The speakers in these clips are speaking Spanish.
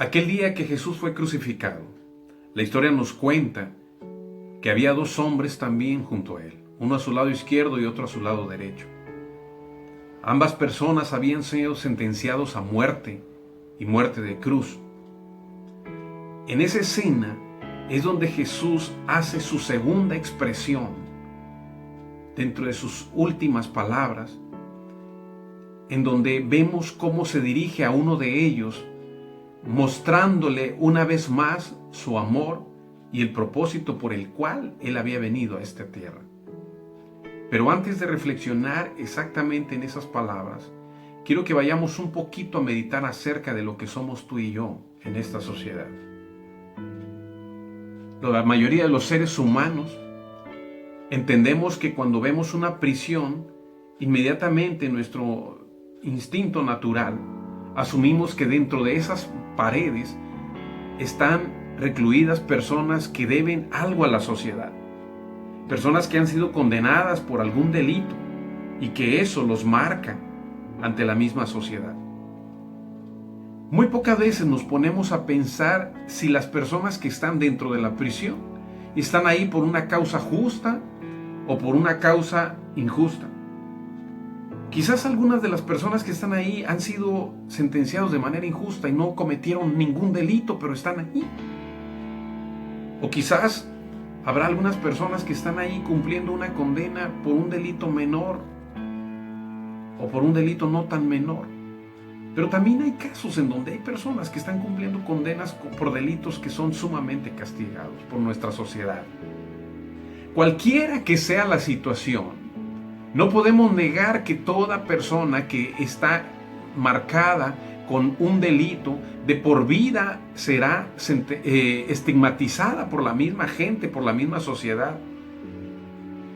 Aquel día que Jesús fue crucificado, la historia nos cuenta que había dos hombres también junto a él, uno a su lado izquierdo y otro a su lado derecho. Ambas personas habían sido sentenciados a muerte y muerte de cruz. En esa escena es donde Jesús hace su segunda expresión dentro de sus últimas palabras, en donde vemos cómo se dirige a uno de ellos, mostrándole una vez más su amor y el propósito por el cual Él había venido a esta tierra. Pero antes de reflexionar exactamente en esas palabras, quiero que vayamos un poquito a meditar acerca de lo que somos tú y yo en esta sociedad. La mayoría de los seres humanos entendemos que cuando vemos una prisión, inmediatamente nuestro instinto natural asumimos que dentro de esas paredes están recluidas personas que deben algo a la sociedad, personas que han sido condenadas por algún delito y que eso los marca ante la misma sociedad. Muy pocas veces nos ponemos a pensar si las personas que están dentro de la prisión están ahí por una causa justa o por una causa injusta. Quizás algunas de las personas que están ahí han sido sentenciados de manera injusta y no cometieron ningún delito, pero están ahí. O quizás habrá algunas personas que están ahí cumpliendo una condena por un delito menor o por un delito no tan menor. Pero también hay casos en donde hay personas que están cumpliendo condenas por delitos que son sumamente castigados por nuestra sociedad. Cualquiera que sea la situación, no podemos negar que toda persona que está marcada con un delito de por vida será estigmatizada por la misma gente, por la misma sociedad.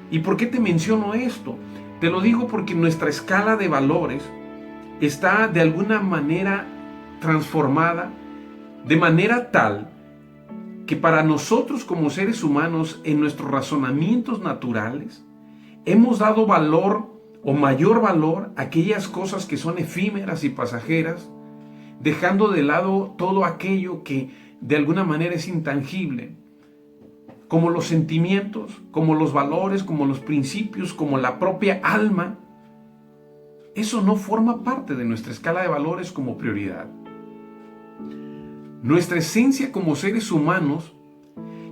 ¿Y por qué te menciono esto? Te lo digo porque nuestra escala de valores está de alguna manera transformada de manera tal que para nosotros como seres humanos, en nuestros razonamientos naturales, hemos dado valor o mayor valor a aquellas cosas que son efímeras y pasajeras, dejando de lado todo aquello que de alguna manera es intangible, como los sentimientos, como los valores, como los principios, como la propia alma. Eso no forma parte de nuestra escala de valores como prioridad. Nuestra esencia como seres humanos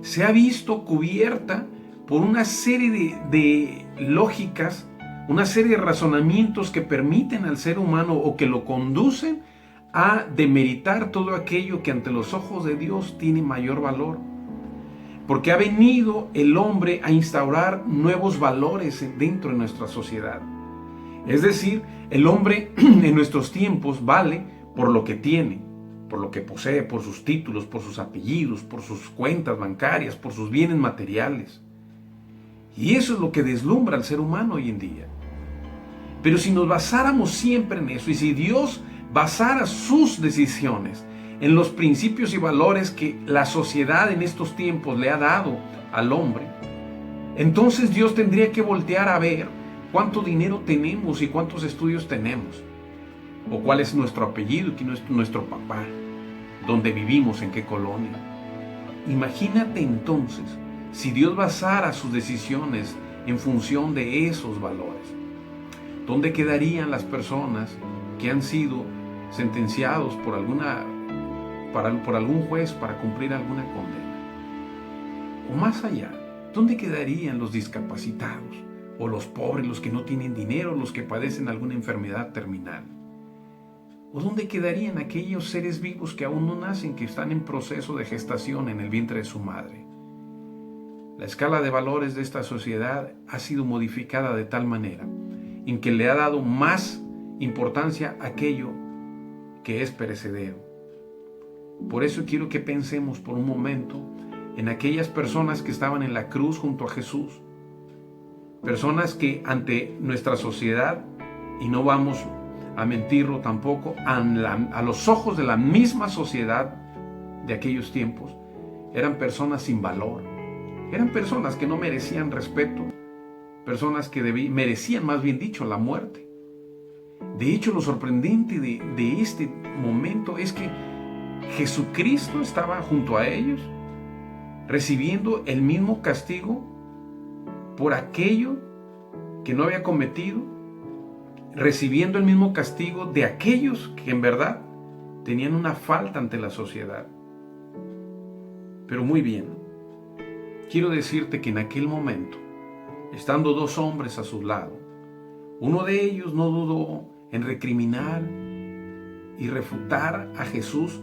se ha visto cubierta por una serie de lógicas, una serie de razonamientos que permiten al ser humano o que lo conducen a demeritar todo aquello que ante los ojos de Dios tiene mayor valor. Porque ha venido el hombre a instaurar nuevos valores dentro de nuestra sociedad. Es decir, el hombre en nuestros tiempos vale por lo que tiene, por lo que posee, por sus títulos, por sus apellidos, por sus cuentas bancarias, por sus bienes materiales. Y eso es lo que deslumbra al ser humano hoy en día. Pero si nos basáramos siempre en eso, y si Dios basara sus decisiones en los principios y valores que la sociedad en estos tiempos le ha dado al hombre, entonces Dios tendría que voltear a ver cuánto dinero tenemos y cuántos estudios tenemos, o cuál es nuestro apellido y quién es nuestro papá, dónde vivimos, en qué colonia. Imagínate entonces si Dios basara sus decisiones en función de esos valores. ¿Dónde quedarían las personas que han sido sentenciados por algún juez para cumplir alguna condena? O más allá, ¿dónde quedarían los discapacitados? O los pobres, los que no tienen dinero, los que padecen alguna enfermedad terminal. ¿O dónde quedarían aquellos seres vivos que aún no nacen, que están en proceso de gestación en el vientre de su madre? La escala de valores de esta sociedad ha sido modificada de tal manera en que le ha dado más importancia a aquello que es perecedero. Por eso quiero que pensemos por un momento en aquellas personas que estaban en la cruz junto a Jesús. Personas que ante nuestra sociedad, y no vamos a mentirlo tampoco, a los ojos de la misma sociedad de aquellos tiempos, eran personas sin valor, eran personas que no merecían respeto, personas que merecían, más bien dicho, la muerte. De hecho, lo sorprendente de este momento es que Jesucristo estaba junto a ellos, recibiendo el mismo castigo por aquello que no había cometido, recibiendo el mismo castigo de aquellos que en verdad tenían una falta ante la sociedad. Pero muy bien, quiero decirte que en aquel momento, estando dos hombres a su lado, uno de ellos no dudó en recriminar y refutar a Jesús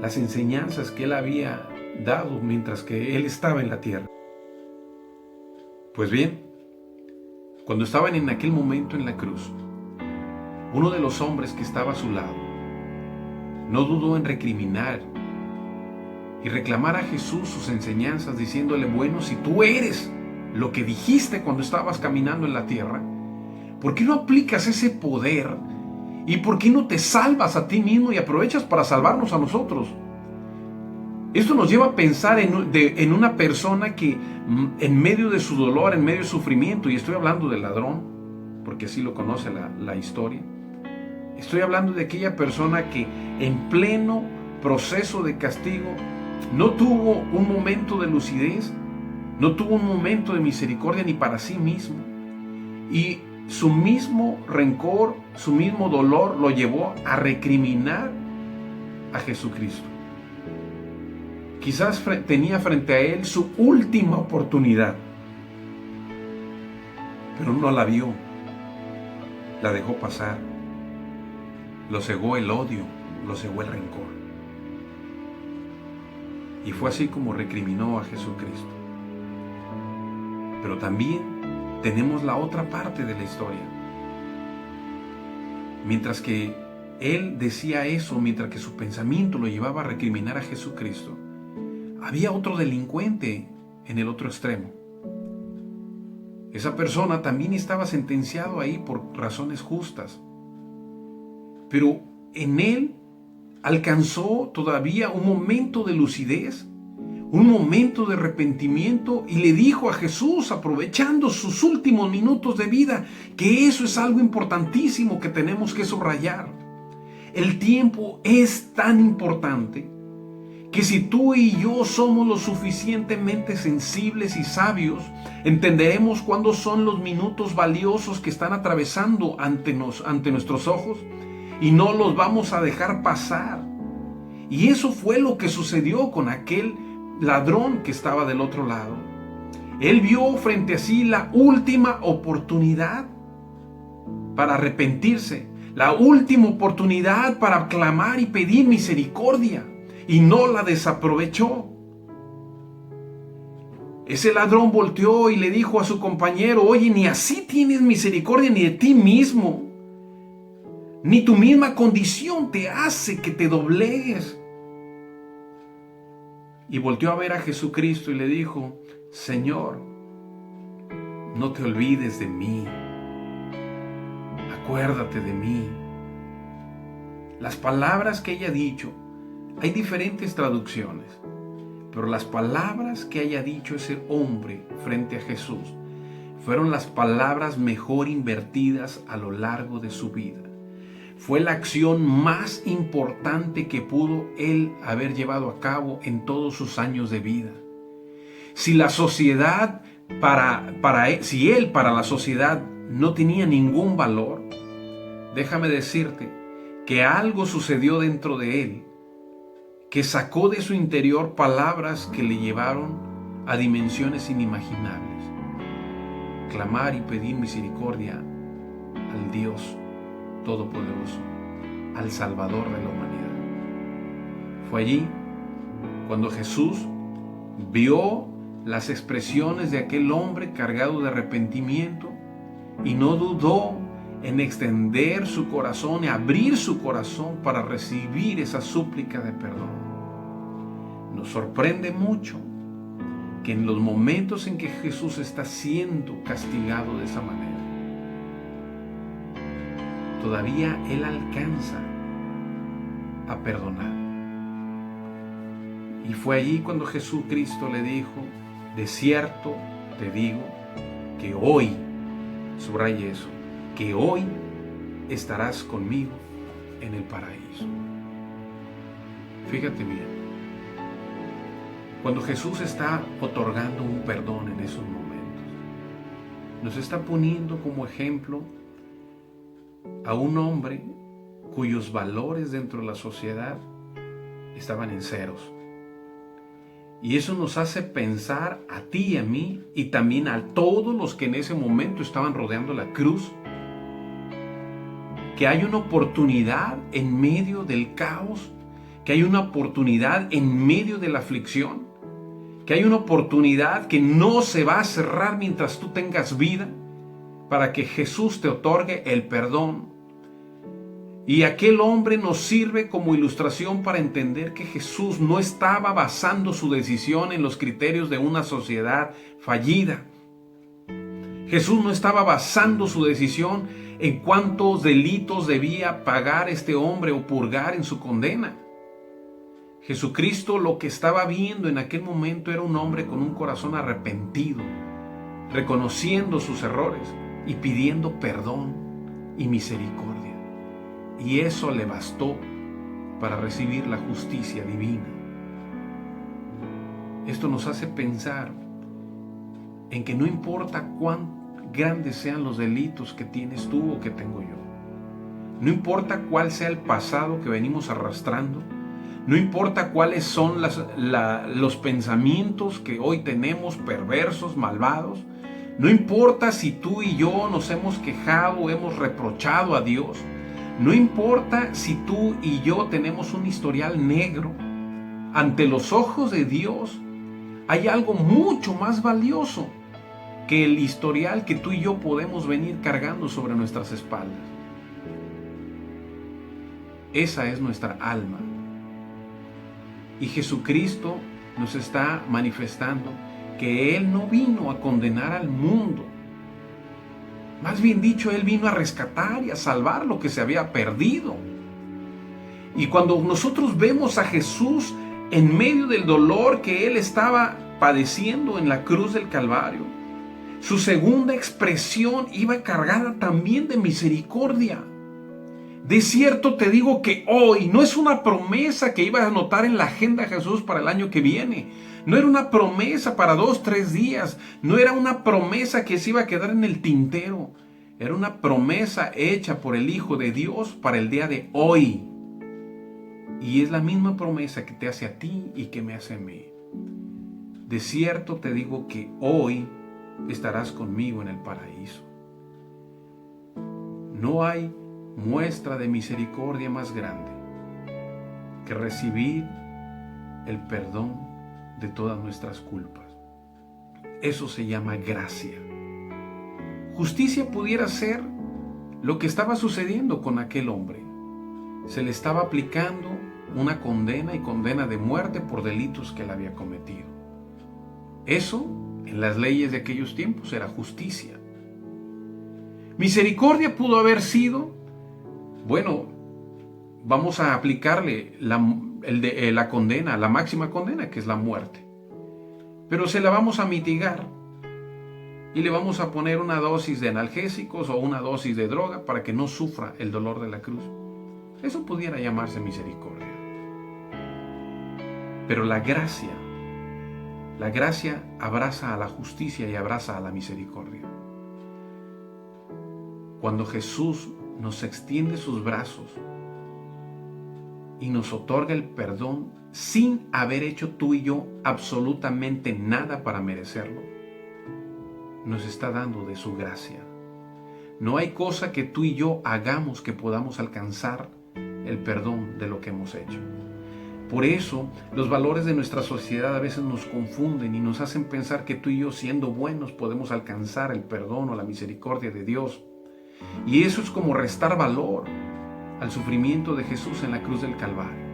las enseñanzas que él había dado mientras que él estaba en la tierra. Pues bien, cuando estaban en aquel momento en la cruz, uno de los hombres que estaba a su lado no dudó en recriminar y reclamar a Jesús sus enseñanzas, diciéndole: bueno, si tú eres lo que dijiste cuando estabas caminando en la tierra, ¿por qué no aplicas ese poder? ¿Y por qué no te salvas a ti mismo y aprovechas para salvarnos a nosotros? Esto nos lleva a pensar en una persona que en medio de su dolor, en medio de sufrimiento, y estoy hablando del ladrón, porque así lo conoce la historia, estoy hablando de aquella persona que en pleno proceso de castigo no tuvo un momento de lucidez, no tuvo un momento de misericordia ni para sí mismo, y su mismo rencor, su mismo dolor lo llevó a recriminar a Jesucristo. Quizás tenía frente a él su última oportunidad, pero no la vio, la dejó pasar, lo cegó el odio, lo cegó el rencor. Y fue así como recriminó a Jesucristo. Pero también tenemos la otra parte de la historia. Mientras que él decía eso, mientras que su pensamiento lo llevaba a recriminar a Jesucristo, había otro delincuente en el otro extremo. Esa persona también estaba sentenciado ahí por razones justas, pero en él alcanzó todavía un momento de lucidez, un momento de arrepentimiento, y le dijo a Jesús, aprovechando sus últimos minutos de vida, que eso es algo importantísimo que tenemos que subrayar. El tiempo es tan importante que si tú y yo somos lo suficientemente sensibles y sabios, entenderemos cuándo son los minutos valiosos que están atravesando ante nuestros ojos, y no los vamos a dejar pasar. Y eso fue lo que sucedió con aquel ladrón que estaba del otro lado. Él vio frente a sí la última oportunidad para arrepentirse, la última oportunidad para clamar y pedir misericordia, y no la desaprovechó. Ese ladrón volteó y le dijo a su compañero: oye, ni así tienes misericordia ni de ti mismo, ni tu misma condición te hace que te doblegues. Y volteó a ver a Jesucristo y le dijo: Señor, no te olvides de mí, acuérdate de mí. Las palabras que haya dicho, hay diferentes traducciones, pero las palabras que haya dicho ese hombre frente a Jesús fueron las palabras mejor invertidas a lo largo de su vida. Fue la acción más importante que pudo él haber llevado a cabo en todos sus años de vida. Si la sociedad, si él para la sociedad no tenía ningún valor, déjame decirte que algo sucedió dentro de él, que sacó de su interior palabras que le llevaron a dimensiones inimaginables. Clamar y pedir misericordia al Dios Todopoderoso, al Salvador de la humanidad. Fue allí cuando Jesús vio las expresiones de aquel hombre cargado de arrepentimiento y no dudó en extender su corazón y abrir su corazón para recibir esa súplica de perdón. Nos sorprende mucho que en los momentos en que Jesús está siendo castigado de esa manera, todavía Él alcanza a perdonar. Y fue allí cuando Jesucristo le dijo: de cierto te digo que hoy, subraye eso, que hoy estarás conmigo en el paraíso. Fíjate bien, cuando Jesús está otorgando un perdón en esos momentos, nos está poniendo como ejemplo a un hombre cuyos valores dentro de la sociedad estaban en ceros. Y eso nos hace pensar a ti y a mí, y también a todos los que en ese momento estaban rodeando la cruz, que hay una oportunidad en medio del caos, que hay una oportunidad en medio de la aflicción, que hay una oportunidad que no se va a cerrar mientras tú tengas vida, para que Jesús te otorgue el perdón. Y aquel hombre nos sirve como ilustración para entender que Jesús no estaba basando su decisión en los criterios de una sociedad fallida. Jesús no estaba basando su decisión en cuántos delitos debía pagar este hombre o purgar en su condena. Jesucristo lo que estaba viendo en aquel momento era un hombre con un corazón arrepentido, reconociendo sus errores y pidiendo perdón y misericordia. Y eso le bastó para recibir la justicia divina. Esto nos hace pensar en que no importa cuán grandes sean los delitos que tienes tú o que tengo yo, no importa cuál sea el pasado que venimos arrastrando, no importa cuáles son los pensamientos que hoy tenemos perversos, malvados, no importa si tú y yo nos hemos quejado o hemos reprochado a Dios, no importa si tú y yo tenemos un historial negro, ante los ojos de Dios hay algo mucho más valioso que el historial que tú y yo podemos venir cargando sobre nuestras espaldas. Esa es nuestra alma. Y Jesucristo nos está manifestando que Él no vino a condenar al mundo. Más bien dicho, Él vino a rescatar y a salvar lo que se había perdido. Y cuando nosotros vemos a Jesús en medio del dolor que Él estaba padeciendo en la cruz del Calvario, su segunda expresión iba cargada también de misericordia. De cierto te digo que hoy no es una promesa que iba a anotar en la agenda Jesús para el año que viene. No era una promesa para 2, 3 días. No era una promesa que se iba a quedar en el tintero. Era una promesa hecha por el Hijo de Dios para el día de hoy. Y es la misma promesa que te hace a ti y que me hace a mí. De cierto te digo que hoy estarás conmigo en el paraíso. No hay muestra de misericordia más grande que recibir el perdón de todas nuestras culpas. Eso se llama gracia. Justicia pudiera ser lo que estaba sucediendo con aquel hombre. Se le estaba aplicando una condena y condena de muerte por delitos que él había cometido. Eso, en las leyes de aquellos tiempos, era justicia. Misericordia pudo haber sido, bueno, vamos a aplicarle la condena, la máxima condena, que es la muerte. Pero se la vamos a mitigar y le vamos a poner una dosis de analgésicos o una dosis de droga para que no sufra el dolor de la cruz. Eso pudiera llamarse misericordia. Pero la gracia abraza a la justicia y abraza a la misericordia. Cuando Jesús nos extiende sus brazos y nos otorga el perdón sin haber hecho tú y yo absolutamente nada para merecerlo, nos está dando de su gracia. No hay cosa que tú y yo hagamos que podamos alcanzar el perdón de lo que hemos hecho. Por eso los valores de nuestra sociedad a veces nos confunden y nos hacen pensar que tú y yo, siendo buenos, podemos alcanzar el perdón o la misericordia de Dios. Y eso es como restar valor al sufrimiento de Jesús en la cruz del Calvario.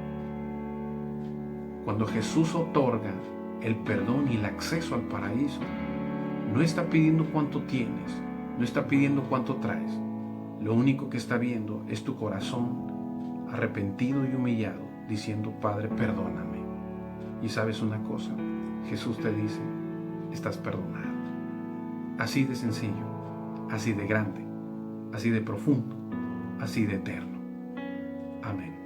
Cuando Jesús otorga el perdón y el acceso al paraíso, no está pidiendo cuánto tienes, no está pidiendo cuánto traes. Lo único que está viendo es tu corazón arrepentido y humillado, diciendo: Padre, perdóname. Y sabes una cosa, Jesús te dice: estás perdonado. Así de sencillo, así de grande, así de profundo, así de eterno. Amén.